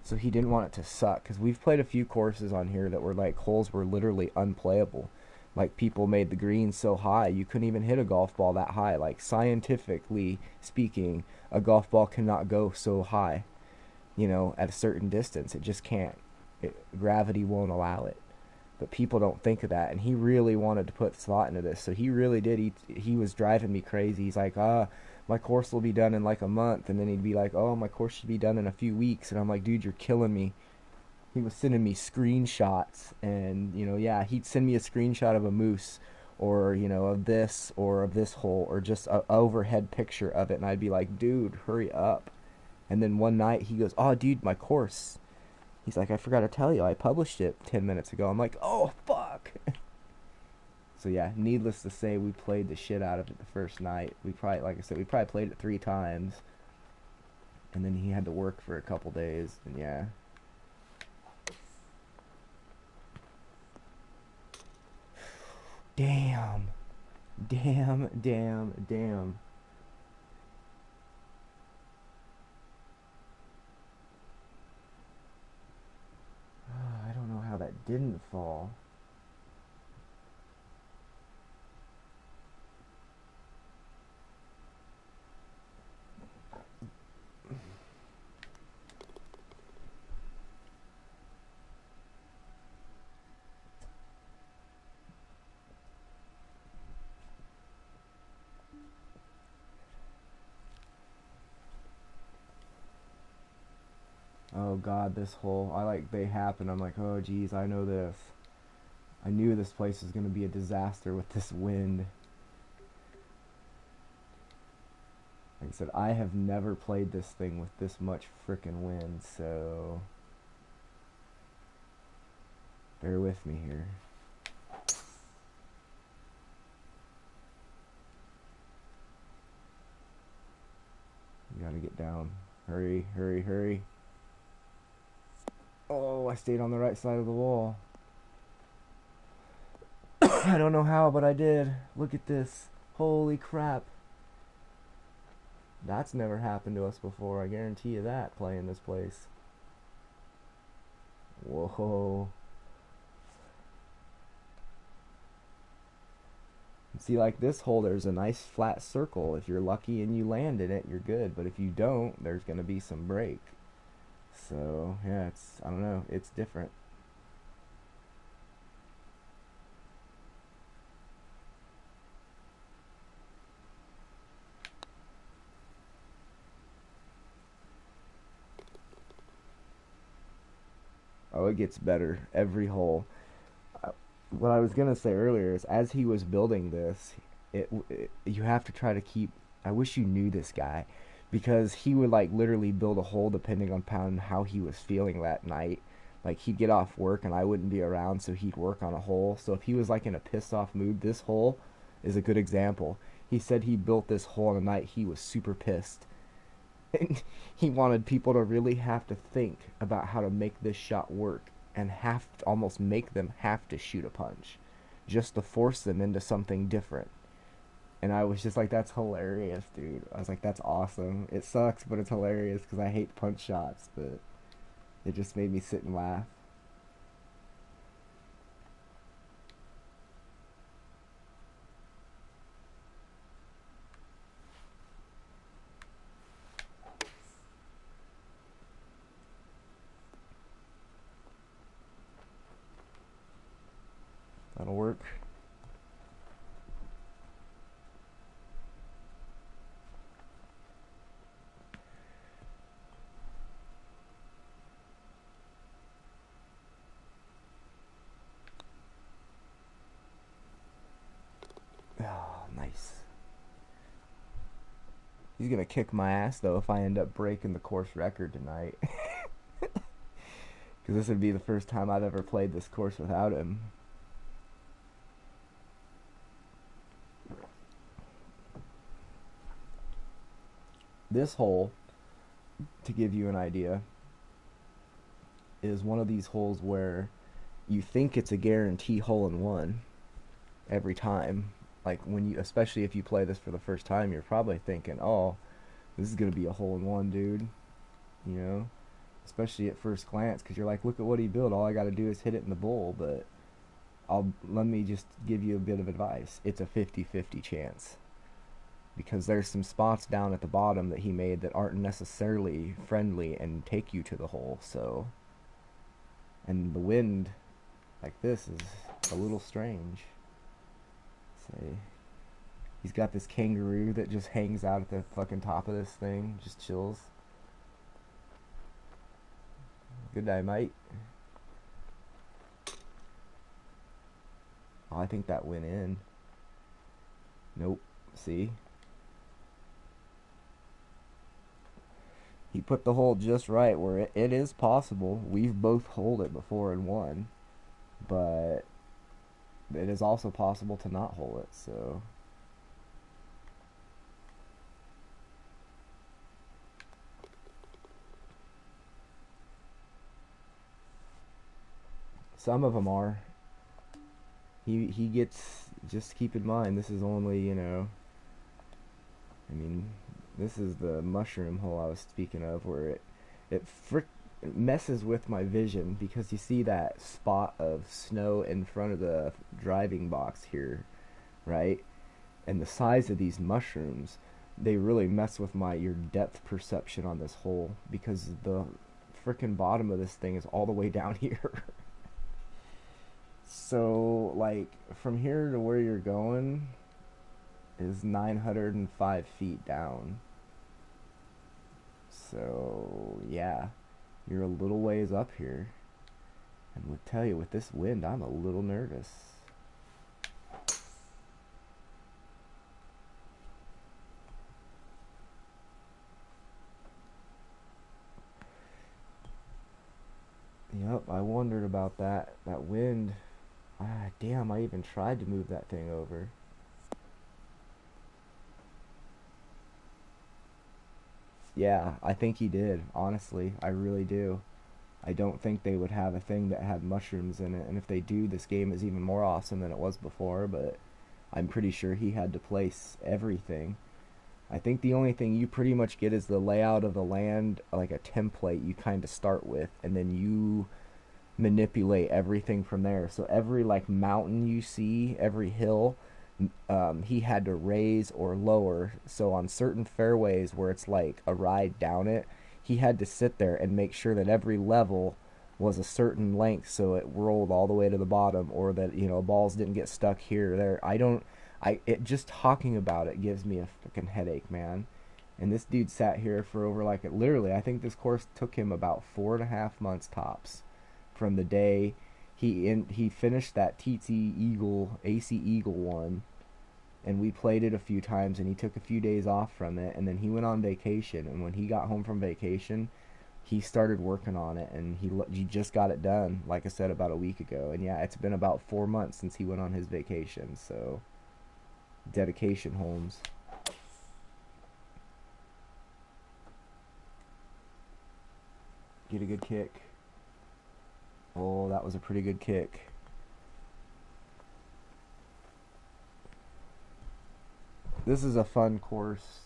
So he didn't want it to suck, because we've played a few courses on here that were like, holes were literally unplayable. Like, people made the greens so high you couldn't even hit a golf ball that high. Like, scientifically speaking, a golf ball cannot go so high, at a certain distance. It just can't. Gravity won't allow it. But people don't think of that, and he really wanted to put thought into this. So he really did. He was driving me crazy. He's like, my course will be done in like a month, and then he'd be like, oh, my course should be done in a few weeks, and I'm like, dude, you're killing me. He was sending me screenshots, and yeah, he'd send me a screenshot of a moose, or of this, or of this hole, or just a overhead picture of it, and I'd be like, dude, hurry up. And then one night he goes, oh, dude, my course. He's like, I forgot to tell you, I published it 10 minutes ago. I'm like, oh, fuck. So yeah, needless to say, we played the shit out of it the first night. We probably, like I said, we probably played it 3 times. And then he had to work for a couple days, and yeah. Damn. Damn, damn, damn. I don't know how that didn't fall. Oh god, this hole. They happen. I'm like, oh geez, I know this. I knew this place was going to be a disaster with this wind. Like I said, I have never played this thing with this much frickin' wind, so bear with me here. You gotta get down. Hurry, hurry, hurry. Oh, I stayed on the right side of the wall. I don't know how, but I did. Look at this. Holy crap. That's never happened to us before. I guarantee you that, playing this place. Whoa. See, like this hole, there's a nice flat circle. If you're lucky and you land in it, you're good. But if you don't, there's going to be some break. So, yeah, I don't know, it's different. Oh, it gets better every hole. What I was gonna say earlier is, as he was building this, you have to try to keep. I wish you knew this guy, because he would like literally build a hole depending on how he was feeling that night. Like he'd get off work and I wouldn't be around, so he'd work on a hole. So if he was like in a pissed off mood, this hole is a good example. He said he built this hole on a night he was super pissed. And he wanted people to really have to think about how to make this shot work and have to almost make them have to shoot a punch just to force them into something different. And I was just like, that's hilarious, dude. I was like, that's awesome. It sucks, but it's hilarious because I hate punch shots, but it just made me sit and laugh. That'll work. Oh, nice. He's gonna kick my ass though if I end up breaking the course record tonight. Because this would be the first time I've ever played this course without him. This hole, to give you an idea, is one of these holes where you think it's a guarantee hole in one every time. Like when you, especially if you play this for the first time, you're probably thinking, "Oh, this is gonna be a hole in one, dude." You know, especially at first glance, because you're like, "Look at what he built. All I got to do is hit it in the bowl." But let me just give you a bit of advice. It's a 50-50 chance, because there's some spots down at the bottom that he made that aren't necessarily friendly and take you to the hole. So, and the wind like this is a little strange. Say, he's got this kangaroo that just hangs out at the fucking top of this thing, just chills. Good day, mate. Oh, I think that went in. Nope. See? He put the hole just right where it is possible. We've both holed it before and won. But it is also possible to not hole it, so... Some of them are. He gets, just keep in mind, this is only, I mean, this is the mushroom hole I was speaking of, where it messes with my vision because you see that spot of snow in front of the driving box here, right? And the size of these mushrooms, they really mess with my your depth perception on this hole because the freaking bottom of this thing is all the way down here. So, like, from here to where you're going is 905 feet down. So, yeah, you're a little ways up here. And would tell you, with this wind, I'm a little nervous. Yep, I wondered about that. That wind. Ah, damn, I even tried to move that thing over. Yeah, I think he did, honestly. I really do. I don't think they would have a thing that had mushrooms in it, and if they do, this game is even more awesome than it was before, but I'm pretty sure he had to place everything. I think the only thing you pretty much get is the layout of the land, like a template you kind of start with, and then you manipulate everything from there. So every like mountain you see, every hill, he had to raise or lower. So on certain fairways where it's like a ride down it, he had to sit there and make sure that every level was a certain length so it rolled all the way to the bottom, or that balls didn't get stuck here or there. I don't I it just talking about it gives me a fucking headache, man. And this dude sat here for over like literally, I think this course took him about 4.5 months tops from the day he finished that TT Eagle AC Eagle one, and we played it a few times, and he took a few days off from it, and then he went on vacation, and when he got home from vacation, he started working on it, and he just got it done, like I said, about a week ago. And yeah, it's been about 4 months since he went on his vacation. So dedication, Holmes. Get a good kick. Oh, that was a pretty good kick. This is a fun course.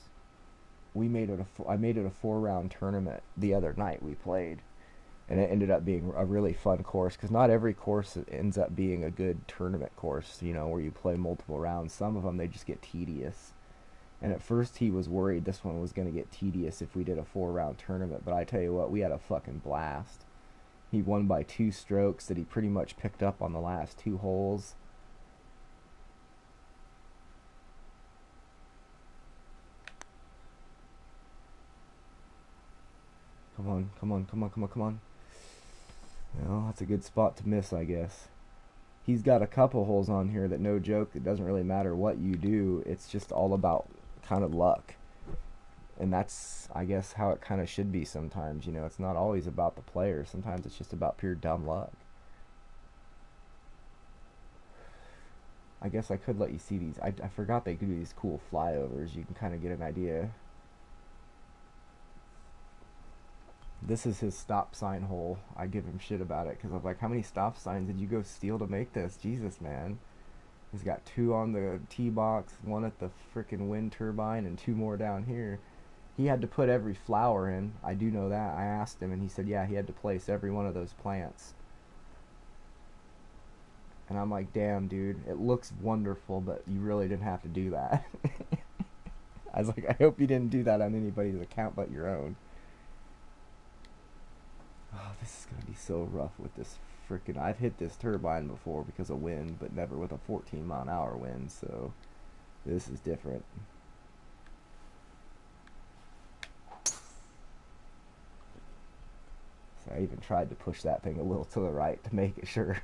I made it a 4 round tournament the other night we played, and it ended up being a really fun course because not every course ends up being a good tournament course. Where you play multiple rounds. Some of them they just get tedious. And at first he was worried this one was going to get tedious if we did a 4 round tournament, but I tell you what, we had a fucking blast. He won by 2 strokes that he pretty much picked up on the last 2 holes. Come on, come on, come on, come on, come on. That's a good spot to miss, I guess. He's got a couple holes on here that, no joke, it doesn't really matter what you do. It's just all about kind of luck. And that's, I guess, how it kind of should be sometimes. It's not always about the player. Sometimes it's just about pure dumb luck. I guess I could let you see these. I forgot they could do these cool flyovers. You can kind of get an idea. This is his stop sign hole. I give him shit about it because I'm like, how many stop signs did you go steal to make this? Jesus, man. He's got 2 on the tee box, 1 at the freaking wind turbine, and 2 more down here. He had to put every flower in. I do know that. I asked him, and he said, yeah, he had to place every one of those plants. And I'm like, damn, dude, it looks wonderful, but you really didn't have to do that. I was like, I hope you didn't do that on anybody's account but your own. Oh, this is going to be so rough with this freaking... I've hit this turbine before because of wind, but never with a 14-mile-an-hour wind, so this is different. So I even tried to push that thing a little to the right to make it sure.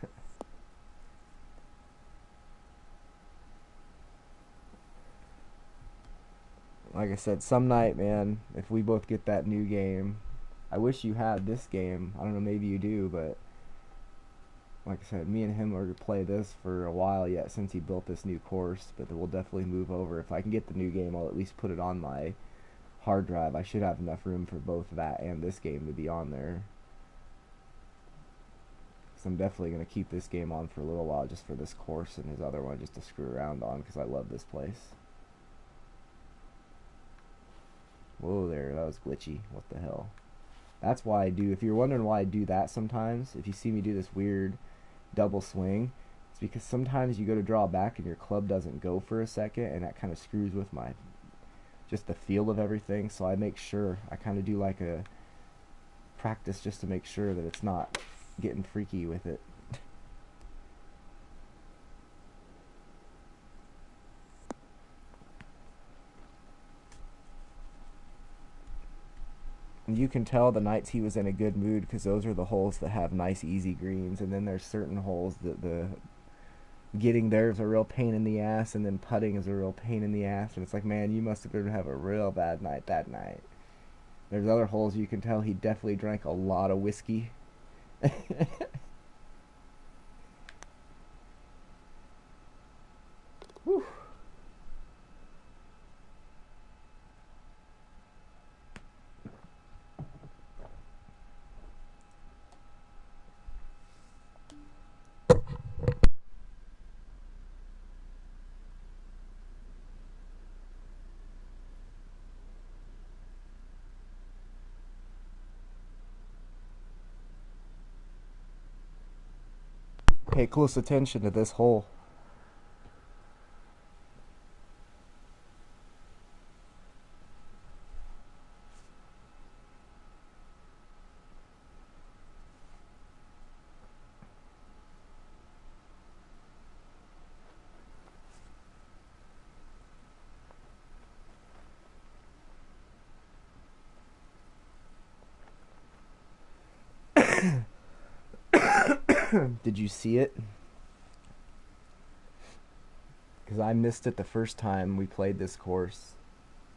Like I said, some night, man, if we both get that new game, I wish you had this game. I don't know, maybe you do, but like I said, me and him are to play this for a while yet since he built this new course, but we'll definitely move over. If I can get the new game, I'll at least put it on my hard drive. I should have enough room for both that and this game to be on there. Because I'm definitely going to keep this game on for a little while just for this course and his other one just to screw around on because I love this place. Whoa there, that was glitchy. What the hell? That's why I do, if you're wondering why I do that sometimes, if you see me do this weird double swing, it's because sometimes you go to draw back and your club doesn't go for a second, and that kind of screws with my, just the feel of everything. So I make sure, I kind of do like a practice just to make sure that it's not getting freaky with it. And you can tell the nights he was in a good mood because those are the holes that have nice easy greens, and then there's certain holes that the getting there is a real pain in the ass, and then putting is a real pain in the ass, and it's like, man, you must have been having a real bad night that night. There's other holes you can tell he definitely drank a lot of whiskey. Whew. Pay close attention to this hole. Did you see it? Because I missed it the first time we played this course,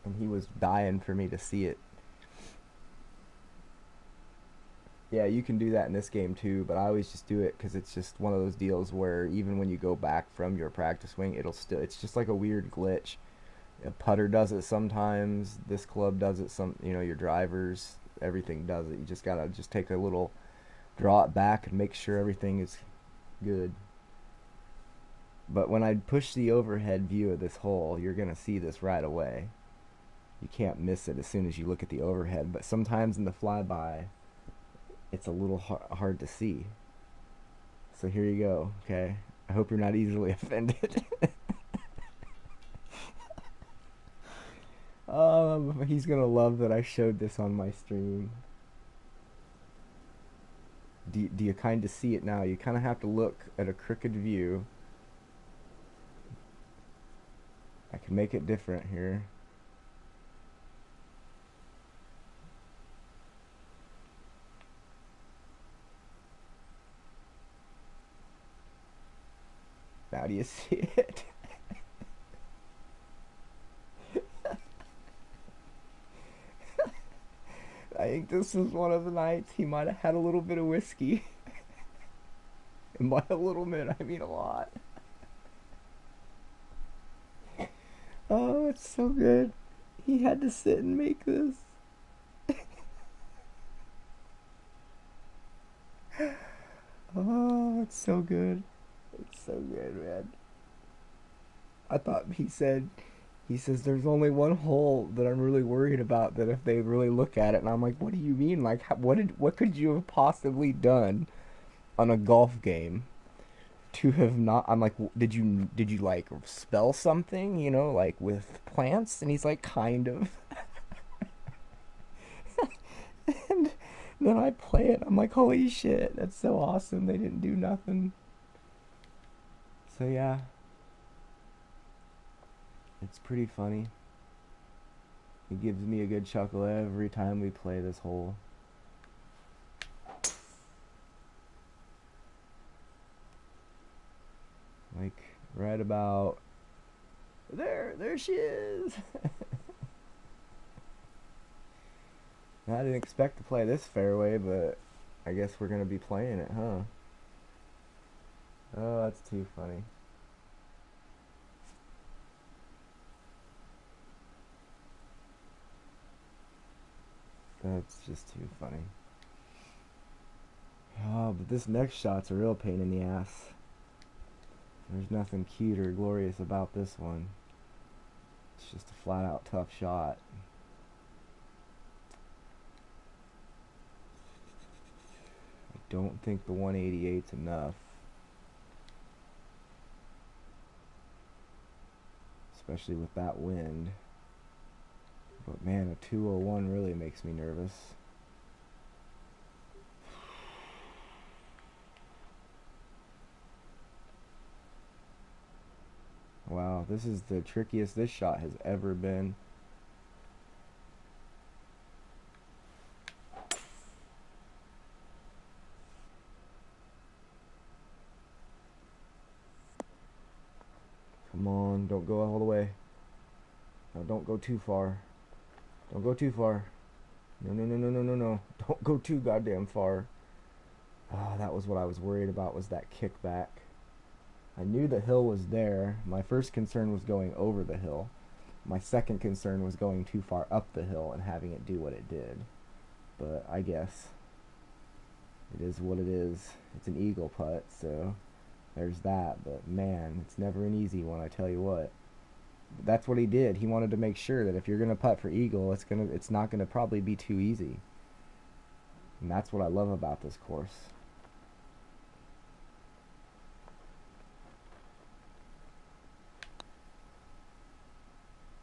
and he was dying for me to see it. Yeah, you can do that in this game too, but I always just do it because it's just one of those deals where even when you go back from your practice swing, it'll still, it's just like a weird glitch. A putter does it sometimes, this club does it some, you know, your drivers, everything does it. You just gotta just take a little, draw it back and make sure everything is good. But when I push the overhead view of this hole, you're gonna see this right away. You can't miss it as soon as you look at the overhead, but sometimes in the flyby, it's a little hard to see. So here you go, okay? I hope you're not easily offended. He's gonna love that I showed this on my stream. Do you kind of see it now? You kind of have to look at a crooked view. I can make it different here. Now do you see it? I think this was one of the nights he might have had a little bit of whiskey. And by a little bit, I mean a lot. Oh, it's so good. He had to sit and make this. Oh, it's so good. It's so good, man. I thought he says there's only one hole that I'm really worried about that if they really look at it, and I'm like, what do you mean? Like, what could you have possibly done on a golf game to have not? I'm like, did you like spell something, you know, like with plants? And he's like, kind of. And then I play it. I'm like, holy shit, that's so awesome. They didn't do nothing. So yeah, it's pretty funny. It gives me a good chuckle every time we play this hole. Like right about there she is. I didn't expect to play this fairway, but I guess we're gonna be playing it, huh? Oh, that's too funny. That's just too funny. Oh, but this next shot's a real pain in the ass. There's nothing cute or glorious about this one. It's just a flat out tough shot. I don't think the 188's enough. Especially with that wind. But man, a 201 really makes me nervous. Wow, this is the trickiest this shot has ever been. Come on, don't go all the way. No, don't go too far. Don't go too far. No, no, no, no, no, no, no. Don't go too goddamn far. Oh, that was what I was worried about, was that kickback. I knew the hill was there. My first concern was going over the hill. My second concern was going too far up the hill and having it do what it did. But I guess it is what it is. It's an eagle putt, so there's that. But man, it's never an easy one, I tell you what. But that's what he did. He wanted to make sure that if you're gonna putt for eagle, it's not gonna probably be too easy. And that's what I love about this course.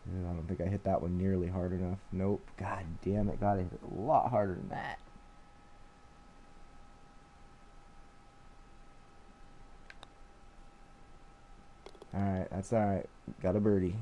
I don't think I hit that one nearly hard enough. Nope. God damn it. Gotta hit it a lot harder than that. Alright, that's alright. Got a birdie.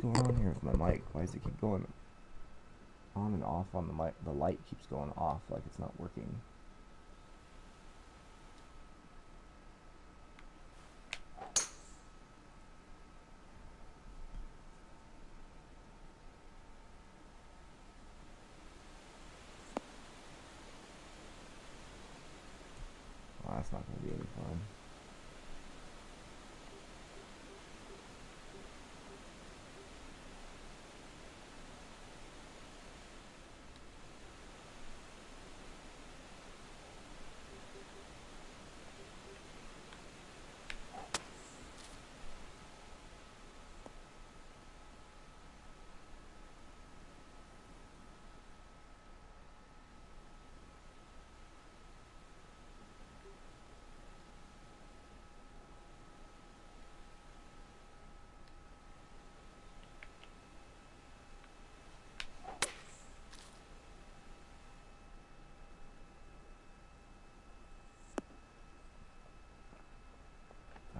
going on here with my mic? Why does it keep going on and off on the mic? The light keeps going off like it's not working. Well, that's not going to be any fun.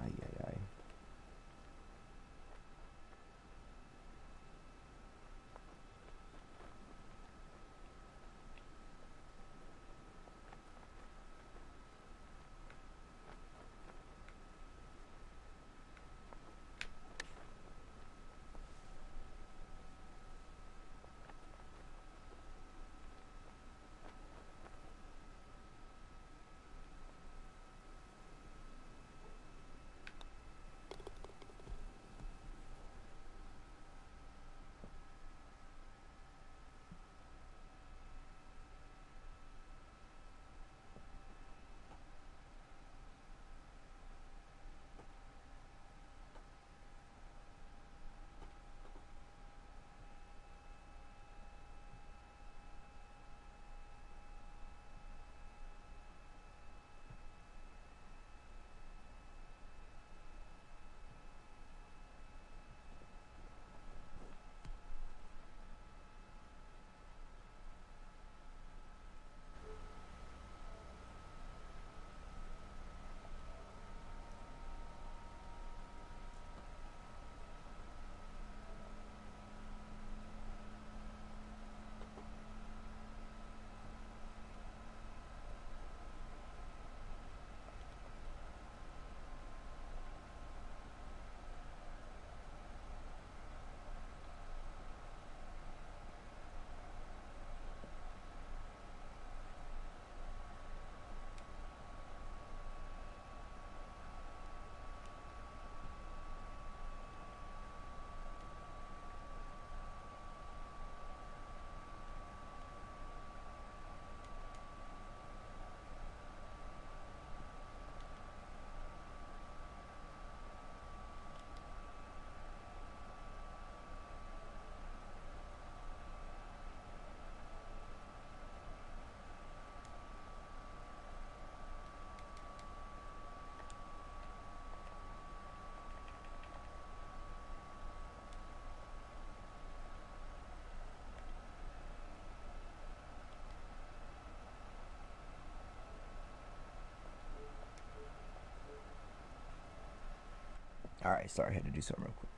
Ay, ay, ay. Alright, sorry, I had to do something real quick.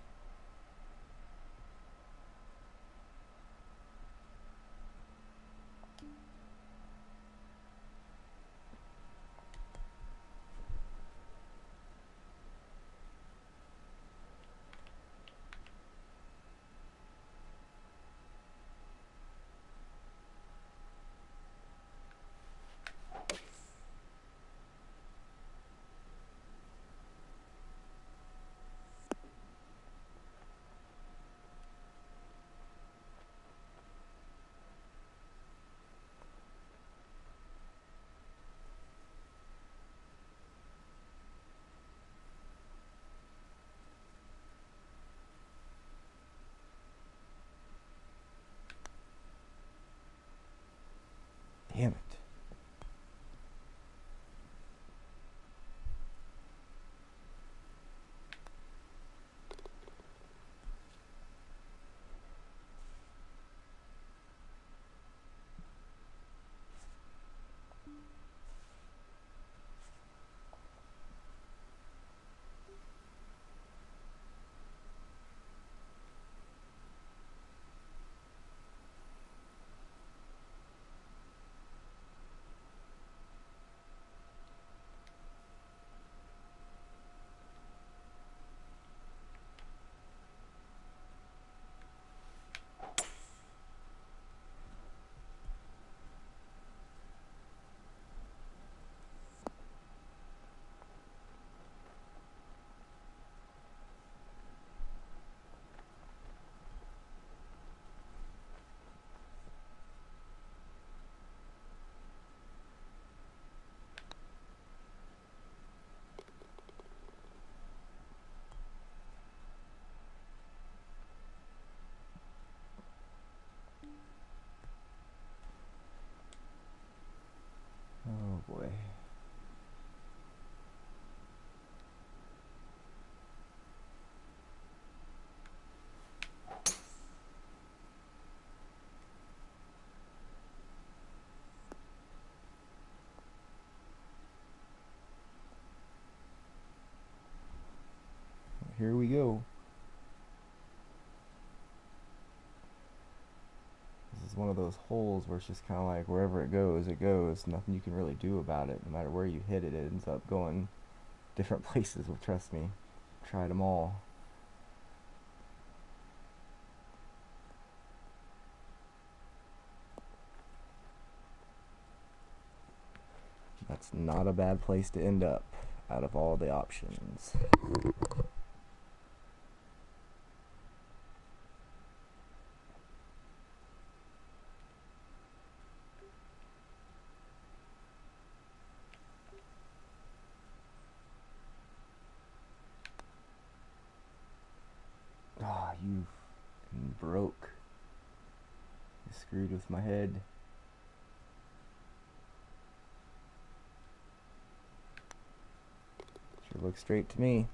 is one of those holes where it's just kind of like wherever it goes, it goes. Nothing you can really do about it. No matter where you hit it, it ends up going different places. Well, trust me, tried them all. That's not a bad place to end up out of all the options. Ah, you broke. You screwed with my head. Sure looks straight to me.